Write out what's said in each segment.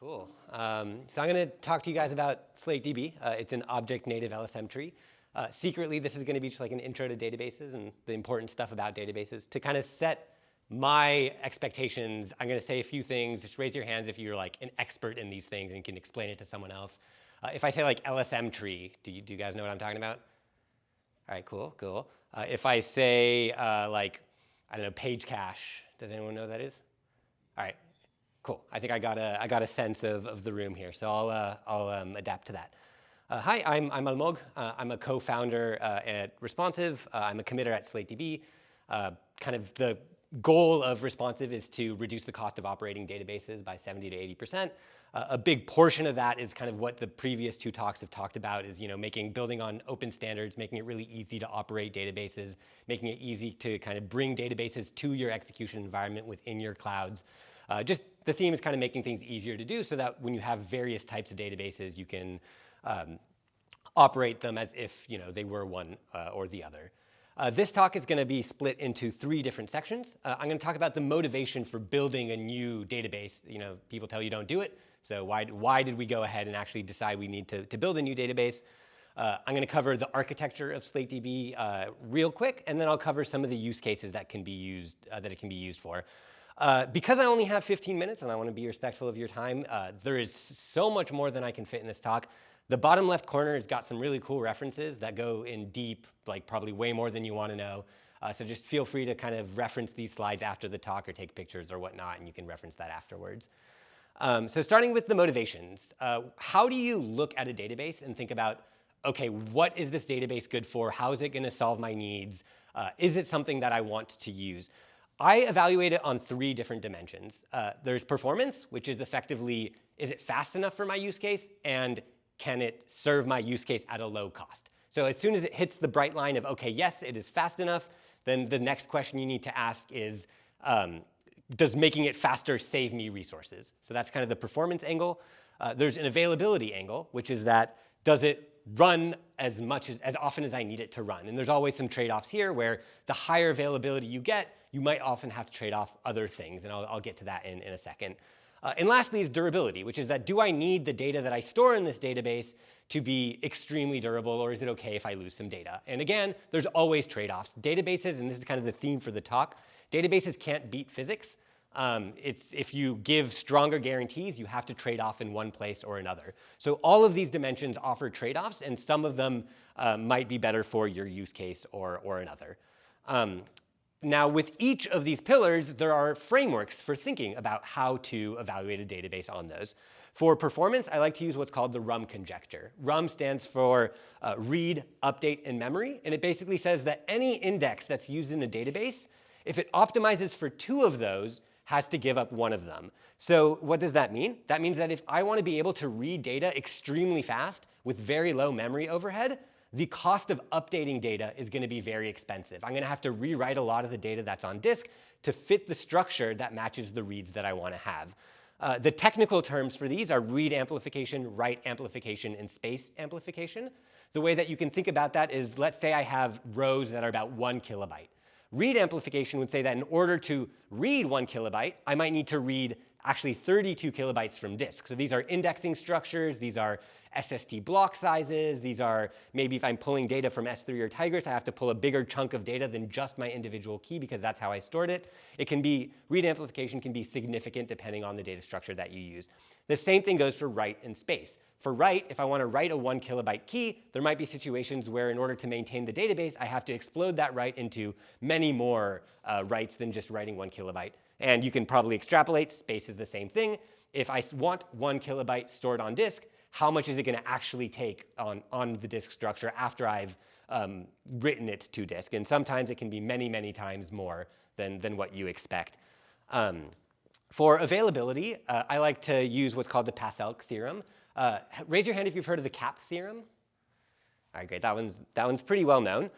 Cool. So I'm going to talk to you guys about SlateDB. It's an object-native LSM tree. Secretly, this is going to be just like an intro to databases and the important stuff about databases. To kind of set my expectations, I'm going to say a few things. Just raise your hands if you're like an expert in these things and can explain it to someone else. If I say like LSM tree, do you guys know what I'm talking about? All right, cool, cool. If I say like, I don't know, page cache, does anyone know what that is? All right. Cool. I think I got a sense of the room here, so I'll adapt to that. Hi, I'm Almog. I'm a co-founder at Responsive. I'm a committer at SlateDB. Kind of the goal of Responsive is to reduce the cost of operating databases by 70 to 80%. A big portion of that is kind of what the previous two talks have talked about, is building on open standards, making it really easy to operate databases, making it easy to kind of bring databases to your execution environment within your clouds. Just the theme is kind of making things easier to do so that when you have various types of databases, you can operate them as if they were one or the other. This talk is going to be split into 3 different sections. I'm going to talk about the motivation for building a new database. People tell you don't do it, so why did we go ahead and actually decide we need to build a new database? I'm going to cover the architecture of SlateDB real quick, and then I'll cover some of the use cases that can be used that it can be used for. Because I only have 15 minutes and I want to be respectful of your time, there is so much more than I can fit in this talk. The bottom left corner has got some really cool references that go in deep, like probably way more than you want to know. So just feel free to kind of reference these slides after the talk or take pictures or whatnot, and you can reference that afterwards. So starting with the motivations, how do you look at a database and think about, okay, what is this database good for? How is it going to solve my needs? Is it something that I want to use? I evaluate it on 3 different dimensions. There's performance, which is effectively, is it fast enough for my use case, and can it serve my use case at a low cost? So as soon as it hits the bright line of, okay, yes, it is fast enough, then the next question you need to ask is, does making it faster save me resources? So that's kind of the performance angle. There's an availability angle, which is that, does it run as often as I need it to run? And there's always some trade-offs here where the higher availability you get, you might often have to trade off other things, and I'll get to that in a second. And lastly is durability, which is that, do I need the data that I store in this database to be extremely durable, or is it okay if I lose some data? And again, there's always trade-offs. Databases, and this is kind of the theme for the talk, databases can't beat physics. If you give stronger guarantees, you have to trade off in one place or another. So all of these dimensions offer trade-offs, and some of them might be better for your use case or another. Now, with each of these pillars, there are frameworks for thinking about how to evaluate a database on those. For performance, I like to use what's called the RUM conjecture. RUM stands for read, update, and memory, and it basically says that any index that's used in a database, if it optimizes for 2 of those, has to give up 1 of them. So what does that mean? That means that if I want to be able to read data extremely fast with very low memory overhead, the cost of updating data is going to be very expensive. I'm going to have to rewrite a lot of the data that's on disk to fit the structure that matches the reads that I want to have. The technical terms for these are read amplification, write amplification, and space amplification. The way that you can think about that is, let's say I have rows that are about 1 kilobyte. Read amplification would say that in order to read 1 kilobyte, I might need to read actually 32 kilobytes from disk. So these are indexing structures, these are SSD block sizes, these are maybe if I'm pulling data from S3 or Tigris, I have to pull a bigger chunk of data than just my individual key because that's how I stored it. Read amplification can be significant depending on the data structure that you use. The same thing goes for write and space. For write, if I want to write a 1 kilobyte key, there might be situations where in order to maintain the database, I have to explode that write into many more writes than just writing 1 kilobyte. And you can probably extrapolate, space is the same thing. If I want 1 kilobyte stored on disk, how much is it going to actually take on the disk structure after I've written it to disk? And sometimes it can be many, many times more than what you expect. For availability, I like to use what's called the Pascal theorem. Raise your hand if you've heard of the CAP theorem. All right, great. That one's pretty well known.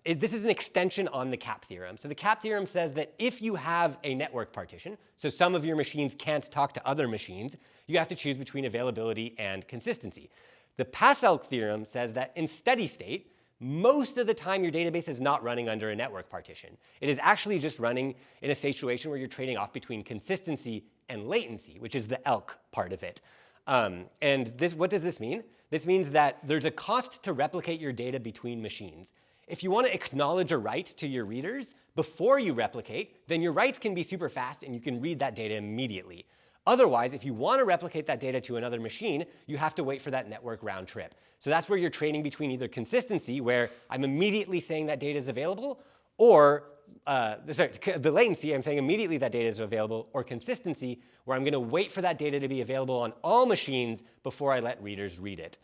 This is an extension on the CAP theorem. So the CAP theorem says that if you have a network partition, so some of your machines can't talk to other machines, you have to choose between availability and consistency. The Pascal theorem says that in steady state, most of the time your database is not running under a network partition. It is actually just running in a situation where you're trading off between consistency and latency, which is the ELK part of it. What does this mean? This means that there's a cost to replicate your data between machines. If you want to acknowledge a write to your readers before you replicate, then your writes can be super fast and you can read that data immediately. Otherwise, if you want to replicate that data to another machine, you have to wait for that network round trip. So that's where you're trading between either consistency, where I'm immediately saying that data is available, or the latency, I'm saying immediately that data is available, or consistency, where I'm going to wait for that data to be available on all machines before I let readers read it.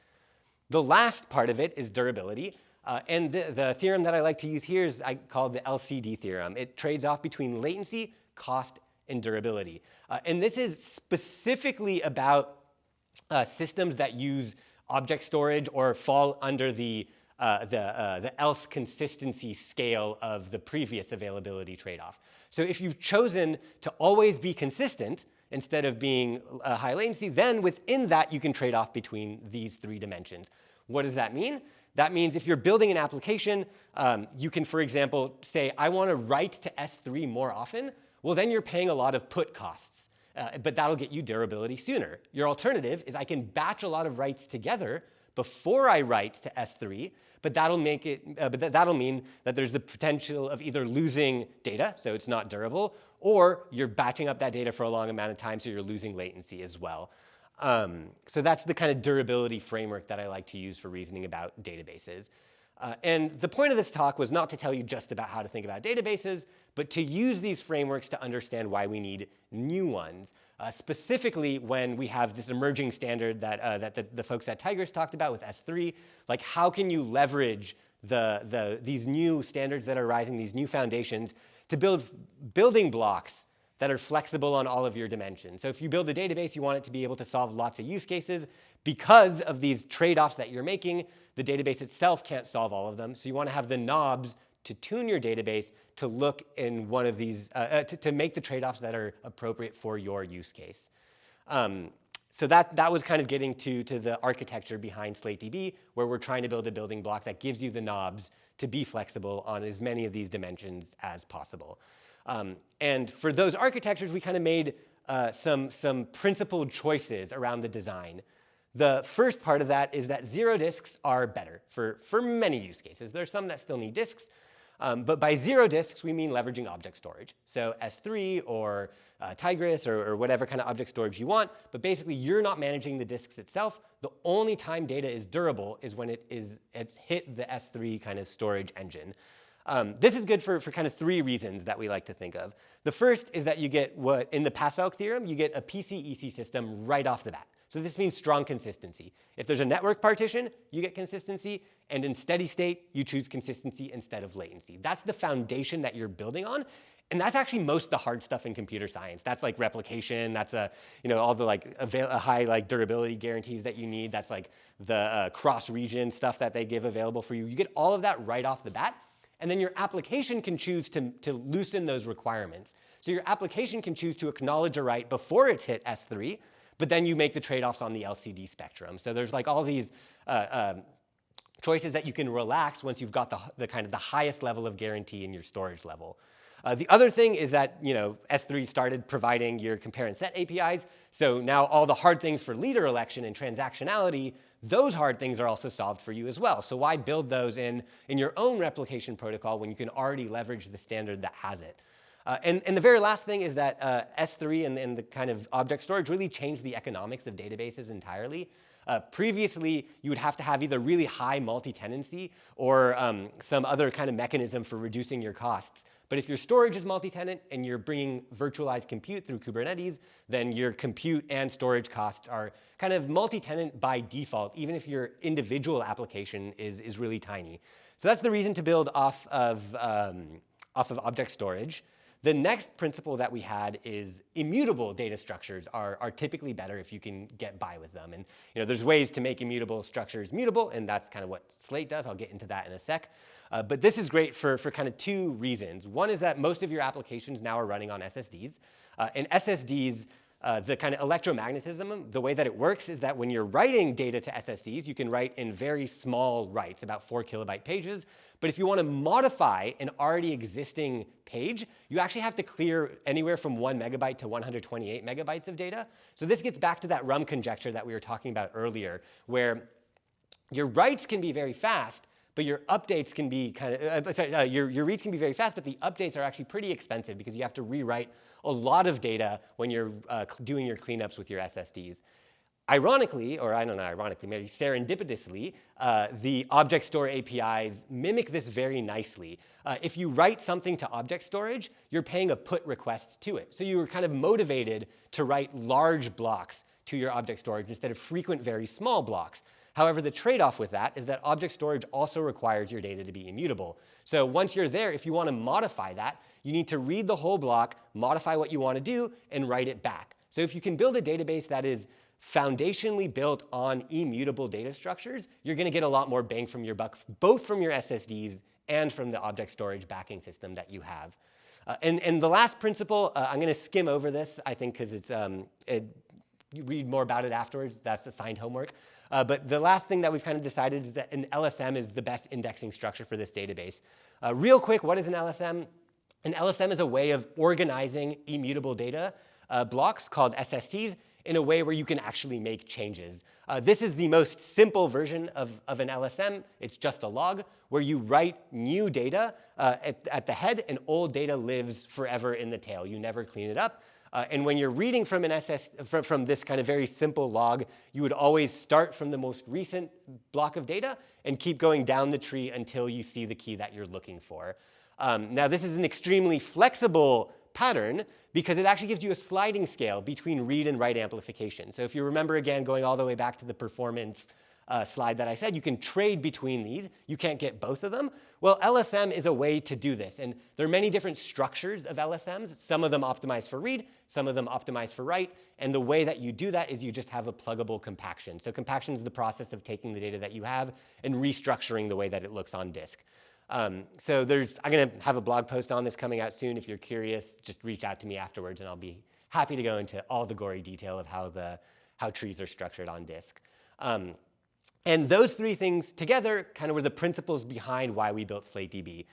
The last part of it is durability. And the theorem that I like to use here is called the LCD theorem. It trades off between latency, cost, and durability. And this is specifically about systems that use object storage or fall under the else consistency scale of the previous availability trade-off. So if you've chosen to always be consistent instead of being high latency, then within that you can trade off between these three dimensions. What does that mean? That means if you're building an application, you can, for example, say, I want to write to S3 more often. Well, then you're paying a lot of put costs, but that'll get you durability sooner. Your alternative is I can batch a lot of writes together before I write to S3, but that'll mean that there's the potential of either losing data, so it's not durable, or you're batching up that data for a long amount of time, so you're losing latency as well. So that's the kind of durability framework that I like to use for reasoning about databases. And the point of this talk was not to tell you just about how to think about databases, but to use these frameworks to understand why we need new ones, specifically when we have this emerging standard that the folks at Tigris talked about with S3. Like, how can you leverage these new standards that are rising, these new foundations, to build building blocks that are flexible on all of your dimensions. So if you build a database, you want it to be able to solve lots of use cases. Because of these trade-offs that you're making, the database itself can't solve all of them. So you want to have the knobs to tune your database to look in one of these, to make the trade-offs that are appropriate for your use case. So that was kind of getting to the architecture behind SlateDB, where we're trying to build a building block that gives you the knobs to be flexible on as many of these dimensions as possible. And for those architectures, we kind of made some principled choices around the design. The first part of that is that zero disks are better for many use cases. There are some that still need disks, but by zero disks, we mean leveraging object storage. So S3 or Tigris or whatever kind of object storage you want, but basically you're not managing the disks itself. The only time data is durable is when it's hit the S3 kind of storage engine. This is good for kind of three reasons that we like to think of. The first is that you get what, in the Pasok theorem, you get a PCEC system right off the bat. So this means strong consistency. If there's a network partition, you get consistency, and in steady state, you choose consistency instead of latency. That's the foundation that you're building on, and that's actually most of the hard stuff in computer science. That's like replication, that's all the like high like durability guarantees that you need. That's like the cross-region stuff that they give available for you. You get all of that right off the bat. And then your application can choose to loosen those requirements. So your application can choose to acknowledge a write before it's hit S3, but then you make the trade-offs on the LCD spectrum. So there's like all these choices that you can relax once you've got the kind of the highest level of guarantee in your storage level. The other thing is that S3 started providing your compare and set APIs. So now all the hard things for leader election and transactionality, those hard things are also solved for you as well. So why build those in your own replication protocol when you can already leverage the standard that has it? And the very last thing is that S3 and the kind of object storage really changed the economics of databases entirely. Previously, you would have to have either really high multi-tenancy or some other kind of mechanism for reducing your costs. But if your storage is multi-tenant and you're bringing virtualized compute through Kubernetes, then your compute and storage costs are kind of multi-tenant by default, even if your individual application is really tiny. So that's the reason to build off of object storage. The next principle that we had is immutable data structures are typically better if you can get by with them. And there's ways to make immutable structures mutable, and that's kind of what Slate does. I'll get into that in a sec. But this is great for kind of two reasons. One is that most of your applications now are running on SSDs. And SSDs the kind of electromagnetism, the way that it works is that when you're writing data to SSDs, you can write in very small writes, about 4 kilobyte pages. But if you want to modify an already existing page, you actually have to clear anywhere from 1 megabyte to 128 megabytes of data. So this gets back to that rum conjecture that we were talking about earlier, where your writes can be very fast, but your updates can be your reads can be very fast, but the updates are actually pretty expensive because you have to rewrite a lot of data when you're doing your cleanups with your SSDs. Ironically, or I don't know, ironically, maybe serendipitously, the object store APIs mimic this very nicely. If you write something to object storage, you're paying a put request to it. So you were kind of motivated to write large blocks to your object storage instead of frequent, very small blocks. However, the trade-off with that is that object storage also requires your data to be immutable. So once you're there, if you want to modify that, you need to read the whole block, modify what you want to do, and write it back. So if you can build a database that is foundationally built on immutable data structures, you're going to get a lot more bang from your buck, both from your SSDs and from the object storage backing system that you have. And the last principle, I'm going to skim over this, I think, because you read more about it afterwards. That's assigned homework. But the last thing that we've kind of decided is that an LSM is the best indexing structure for this database. Real quick, what is an LSM? An LSM is a way of organizing immutable data blocks called SSTs in a way where you can actually make changes. This is the most simple version of an LSM. It's just a log where you write new data at the head, and old data lives forever in the tail. You never clean it up. And when you're reading from from this kind of very simple log, you would always start from the most recent block of data and keep going down the tree until you see the key that you're looking for. Now, this is an extremely flexible pattern because it actually gives you a sliding scale between read and write amplification. So if you remember, again, going all the way back to the performance slide that I said, you can trade between these. You can't get both of them. Well, LSM is a way to do this. And there are many different structures of LSMs. Some of them optimize for read, some of them optimize for write. And the way that you do that is you just have a pluggable compaction. So compaction is the process of taking the data that you have and restructuring the way that it looks on disk. So I'm going to have a blog post on this coming out soon. If you're curious, just reach out to me afterwards, and I'll be happy to go into all the gory detail of how trees are structured on disk. And those three things together kind of were the principles behind why we built SlateDB.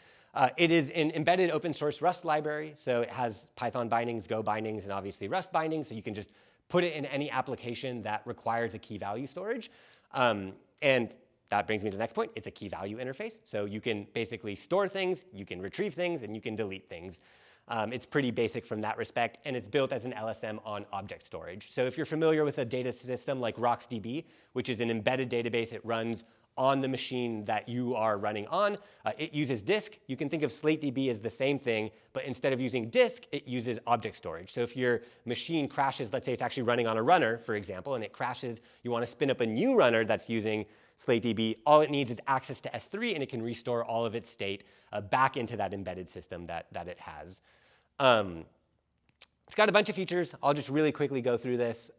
It is an embedded open source Rust library, so it has Python bindings, Go bindings, and obviously Rust bindings, so you can just put it in any application that requires a key value storage. And that brings me to the next point. It's a key value interface, so you can basically store things, you can retrieve things, and you can delete things. It's pretty basic from that respect, and it's built as an LSM on object storage. So if you're familiar with a data system like RocksDB, which is an embedded database, it runs on the machine that you are running on. It uses disk. You can think of SlateDB as the same thing, but instead of using disk, it uses object storage. So if your machine crashes, let's say it's actually running on a runner, for example, and it crashes, you want to spin up a new runner that's using SlateDB. All it needs is access to S3, and it can restore all of its state back into that embedded system that it has. It's got a bunch of features. I'll just really quickly go through this.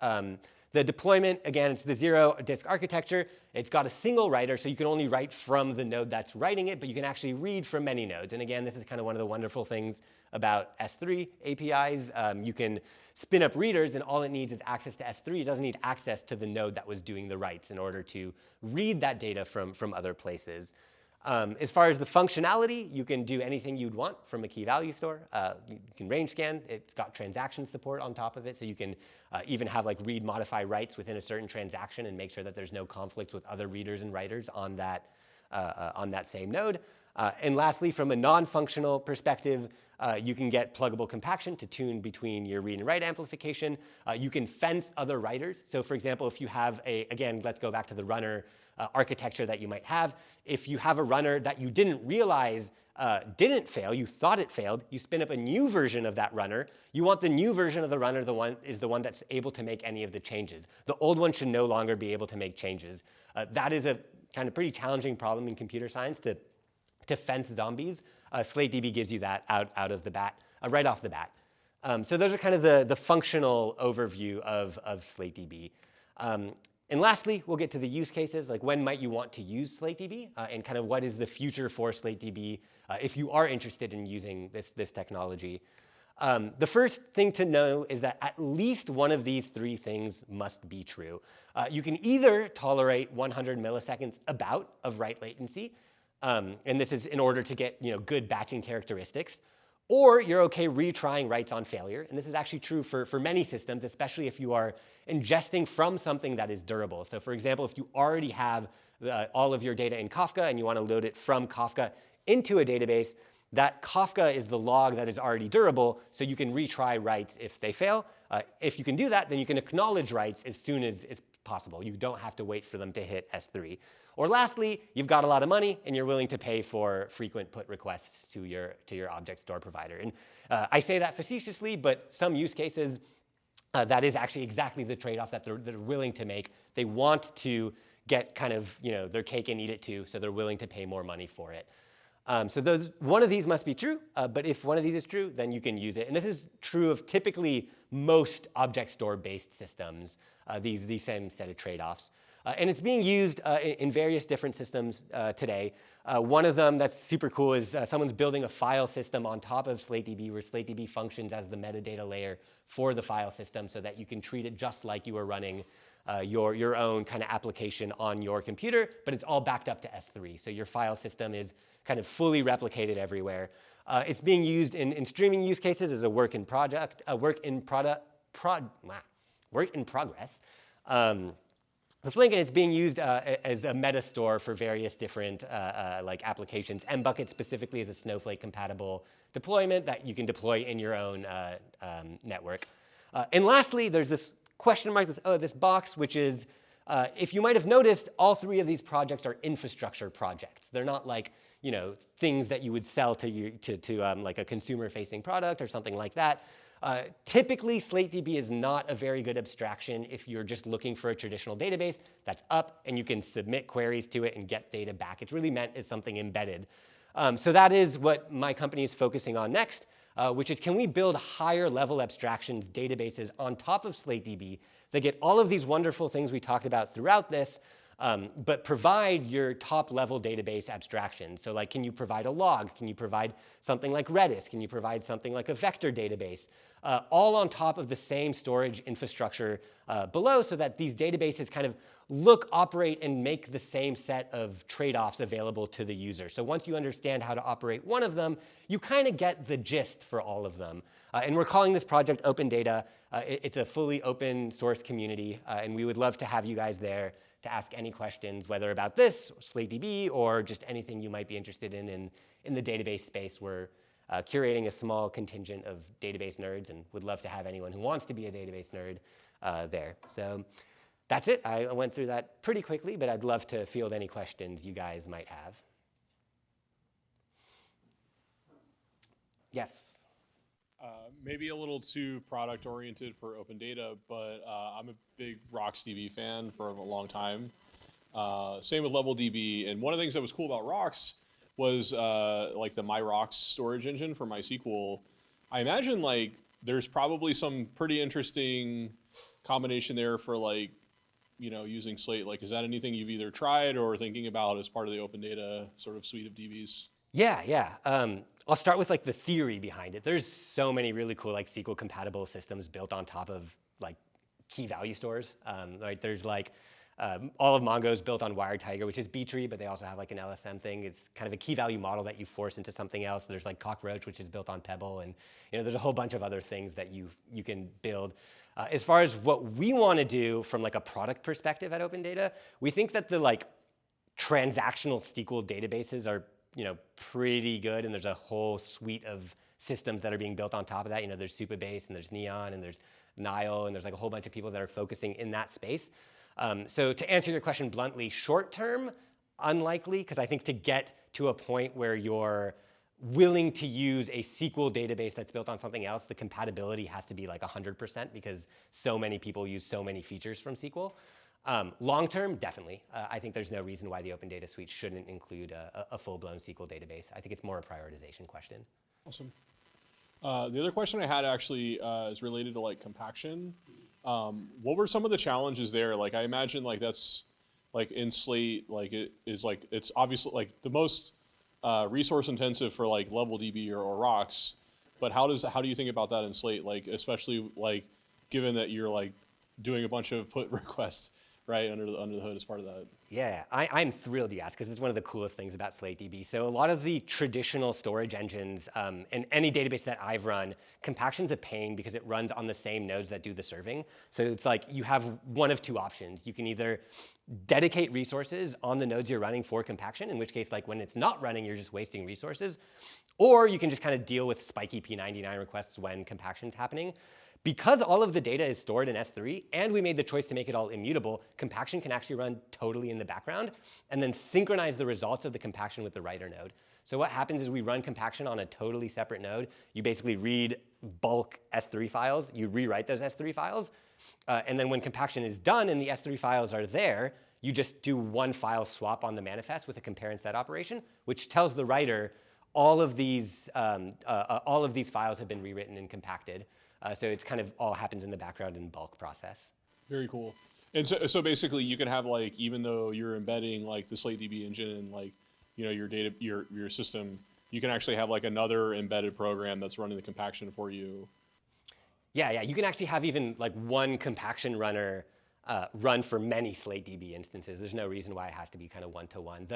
The deployment, again, it's the zero disk architecture. It's got a single writer, so you can only write from the node that's writing it, but you can actually read from many nodes. And again, this is kind of one of the wonderful things about S3 APIs. You can spin up readers, and all it needs is access to S3. It doesn't need access to the node that was doing the writes in order to read that data from other places. As far as the functionality, you can do anything you'd want from a key value store. You can range scan. It's got transaction support on top of it, so you can even have like read, modify, writes within a certain transaction and make sure that there's no conflicts with other readers and writers on that same node. And lastly, from a non-functional perspective, you can get pluggable compaction to tune between your read and write amplification. You can fence other writers. So for example, if you have again, let's go back to the runner architecture that you might have. If you have a runner that you didn't realize didn't fail, you thought it failed, you spin up a new version of that runner. You want the new version of the runner the one that's able to make any of the changes. The old one should no longer be able to make changes. That is a kind of pretty challenging problem in computer science to fence zombies. SlateDB gives you that out of the bat, right off the bat. So those are kind of the functional overview of SlateDB. And lastly, we'll get to the use cases, like when might you want to use SlateDB, and kind of what is the future for SlateDB if you are interested in using this technology. The first thing to know is that at least one of these three things must be true. You can either tolerate 100 milliseconds about of write latency, and this is in order to get good batching characteristics, or you're OK retrying writes on failure. And this is actually true for many systems, especially if you are ingesting from something that is durable. So for example, if you already have all of your data in Kafka and you want to load it from Kafka into a database, that Kafka is the log that is already durable, so you can retry writes if they fail. If you can do that, then you can acknowledge writes as soon as possible. You don't have to wait for them to hit S3. Or lastly, you've got a lot of money and you're willing to pay for frequent put requests to your object store provider. And I say that facetiously, but some use cases, that is actually exactly the trade-off that they're willing to make. They want to get kind of their cake and eat it too, so they're willing to pay more money for it. So one of these must be true, but if one of these is true, then you can use it. And this is true of typically most object store-based systems, these same set of trade-offs. And it's being used in various different systems today. One of them that's super cool is someone's building a file system on top of SlateDB, where SlateDB functions as the metadata layer for the file system so that you can treat it just like you were running your own kind of application on your computer, but it's all backed up to S3. So your file system is kind of fully replicated everywhere. It's being used in streaming use cases as a work in progress. The Flink, and it's being used as a meta store for various different like applications. MBucket specifically is a Snowflake compatible deployment that you can deploy in your own network. And lastly, there's this question mark, this box, which is, if you might have noticed, all three of these projects are infrastructure projects. They're not like things that you would sell to like a consumer-facing product or something like that. Typically, SlateDB is not a very good abstraction if you're just looking for a traditional database that's up and you can submit queries to it and get data back. It's really meant as something embedded. So that is what my company is focusing on next, which is, can we build higher level abstractions, databases on top of SlateDB that get all of these wonderful things we talked about throughout this, but provide your top level database abstraction. So like, can you provide a log? Can you provide something like Redis? Can you provide something like a vector database? All on top of the same storage infrastructure below, so that these databases kind of look, operate, and make the same set of trade-offs available to the user. So once you understand how to operate one of them, you kind of get the gist for all of them. And we're calling this project Open Data. It's a fully open source community, and we would love to have you guys there to ask any questions, whether about this, SlateDB, or just anything you might be interested in the database space. We're curating a small contingent of database nerds and would love to have anyone who wants to be a database nerd there. So that's it. I went through that pretty quickly, but I'd love to field any questions you guys might have. Yes? Maybe a little too product-oriented for open data, but I'm a big RocksDB fan for a long time. Same with LevelDB, and one of the things that was cool about Rocks was like the MyRocks storage engine for MySQL. I imagine like there's probably some pretty interesting combination there for like using Slate. Like, is that anything you've either tried or thinking about as part of the open data sort of suite of DBs? Yeah. I'll start with like the theory behind it. There's so many really cool like SQL compatible systems built on top of like key value stores. Right? There's like all of Mongo is built on WiredTiger, which is B-tree, but they also have like an LSM thing. It's kind of a key value model that you force into something else. There's like Cockroach, which is built on Pebble, and there's a whole bunch of other things that you can build. As far as what we want to do from like a product perspective at Open Data, we think that the like transactional SQL databases are pretty good, and there's a whole suite of systems that are being built on top of that. There's Supabase, and there's Neon, and there's Nile, and there's like a whole bunch of people that are focusing in that space. So to answer your question bluntly, short term, unlikely, because I think to get to a point where you're willing to use a SQL database that's built on something else, the compatibility has to be like 100%, because so many people use so many features from SQL. Long term, definitely. I think there's no reason why the Open Data Suite shouldn't include a full-blown SQL database. I think it's more a prioritization question. Awesome. The other question I had actually is related to like compaction. What were some of the challenges there? Like, I imagine like that's like in Slate, like it is like, it's obviously like the most resource intensive for like LevelDB or Rocks. But how do you think about that in Slate? Like, especially like given that you're like doing a bunch of put requests right under the hood as part of that. Yeah, I'm thrilled you asked because it's one of the coolest things about SlateDB. So a lot of the traditional storage engines and any database that I've run, compaction's a pain because it runs on the same nodes that do the serving. So it's like you have one of two options. You can either dedicate resources on the nodes you're running for compaction, in which case like when it's not running, you're just wasting resources. Or you can just kind of deal with spiky P99 requests when compaction's happening. Because all of the data is stored in S3, and we made the choice to make it all immutable, compaction can actually run totally in the background, and then synchronize the results of the compaction with the writer node. So what happens is we run compaction on a totally separate node. You basically read bulk S3 files. You rewrite those S3 files. And then when compaction is done and the S3 files are there, you just do one file swap on the manifest with a compare and set operation, which tells the writer all of these files have been rewritten and compacted. So it's kind of all happens in the background in bulk process. Very cool. And so basically you can have like, even though you're embedding like the SlateDB engine and like, you know, your system, you can actually have like another embedded program that's running the compaction for you. Yeah, you can actually have even like one compaction runner run for many SlateDB instances. There's no reason why it has to be kind of one-to-one.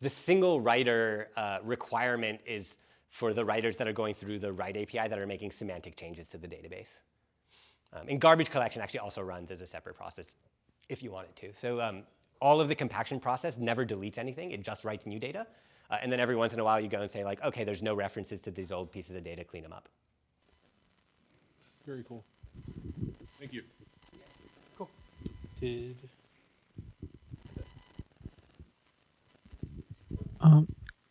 The single writer requirement is for the writers that are going through the write API that are making semantic changes to the database. And garbage collection actually also runs as a separate process if you want it to. So all of the compaction process never deletes anything. It just writes new data. And then every once in a while you go and say like, OK, there's no references to these old pieces of data, clean them up. Very cool. Thank you. Cool.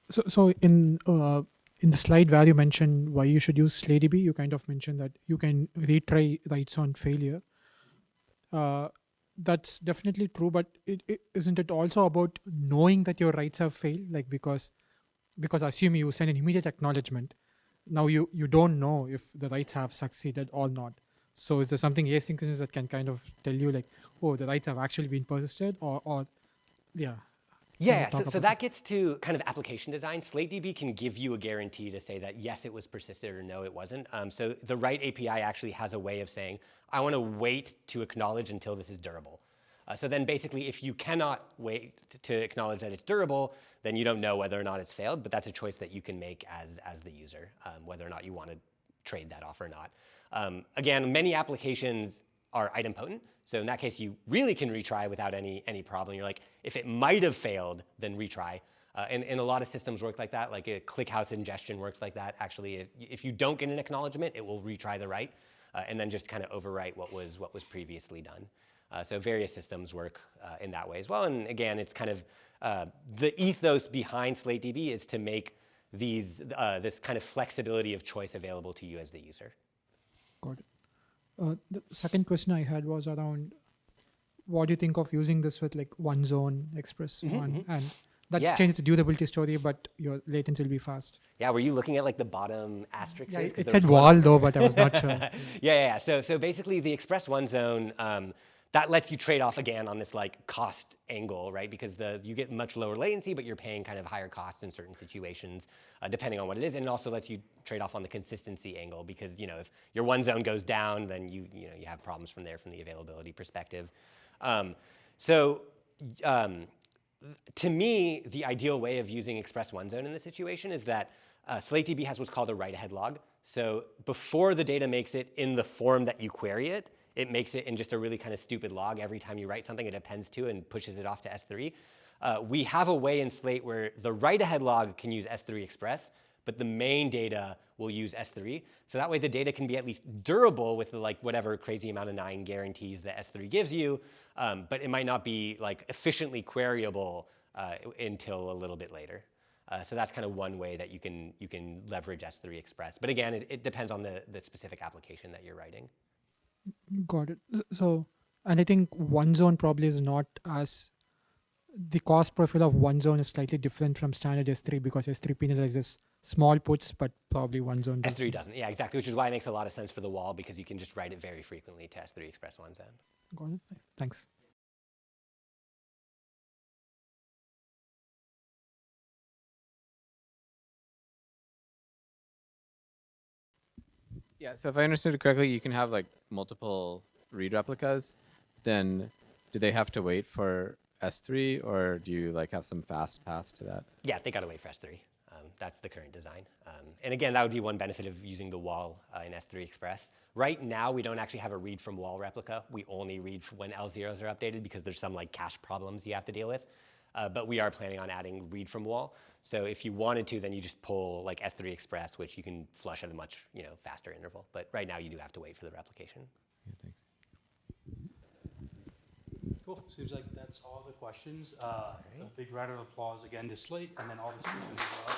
So in the slide where you mentioned why you should use SlateDB, you kind of mentioned that you can retry writes on failure. That's definitely true, but isn't it also about knowing that your writes have failed? Like because assume you send an immediate acknowledgement, now you don't know if the writes have succeeded or not. So is there something asynchronous that can kind of tell you like, oh, the writes have actually been persisted or yeah. Yeah, so that gets to kind of application design. SlateDB can give you a guarantee to say that yes, it was persisted or no, it wasn't. So the write API actually has a way of saying, I want to wait to acknowledge until this is durable. So then basically, if you cannot wait to acknowledge that it's durable, then you don't know whether or not it's failed. But that's a choice that you can make as the user, whether or not you want to trade that off or not. Again, many applications are idempotent. So in that case, you really can retry without any problem. You're like, if it might have failed, then retry. And a lot of systems work like that. Like a ClickHouse ingestion works like that. Actually, if you don't get an acknowledgement, it will retry the write and then just kind of overwrite what was previously done. So various systems work in that way as well. And again, it's kind of the ethos behind SlateDB is to make this kind of flexibility of choice available to you as the user. Got it. The second question I had was around what do you think of using this with like one zone Express one and that changes the durability story, but your latency will be fast. Yeah, were you looking at like the bottom asterisk? Yeah, it said wall though, but I was not sure. Yeah. So basically the Express one zone, that lets you trade off again on this like cost angle, right? Because you get much lower latency, but you're paying kind of higher costs in certain situations, depending on what it is. And it also lets you trade off on the consistency angle because if your one zone goes down, then you have problems from there from the availability perspective. To me, the ideal way of using Express one zone in this situation is that SlateDB has what's called a write-ahead log. So before the data makes it in the form that you query it, it makes it in just a really kind of stupid log. Every time you write something, it appends to and pushes it off to S3. We have a way in Slate where the write-ahead log can use S3 Express, but the main data will use S3. So that way the data can be at least durable with the, like whatever crazy amount of 9 guarantees that S3 gives you, but it might not be like efficiently queryable until a little bit later. So that's kind of one way that you can leverage S3 Express. But again, it depends on the specific application that you're writing. Got it. So, and I think one zone probably is not as, the cost profile of one zone is slightly different from standard S3 because S3 penalizes small puts, but probably one zone doesn't. S3 doesn't, yeah, exactly, which is why it makes a lot of sense for the wall because you can just write it very frequently to S3 Express one zone. Got it. Nice. Thanks. Yeah, so if I understood it correctly, you can have like multiple read replicas. Then do they have to wait for S3 or do you like have some fast path to that? Yeah, they got to wait for S3. That's the current design. And again, that would be one benefit of using the wall in S3 Express. Right now, we don't actually have a read from wall replica. We only read when L0s are updated because there's some like cache problems you have to deal with. But we are planning on adding read from wall. So if you wanted to, then you just pull like S3 Express, which you can flush at a much faster interval. But right now, you do have to wait for the replication. Yeah, thanks. Cool. Seems like that's all the questions. A big round of applause again to Slate, and then all the speakers as well.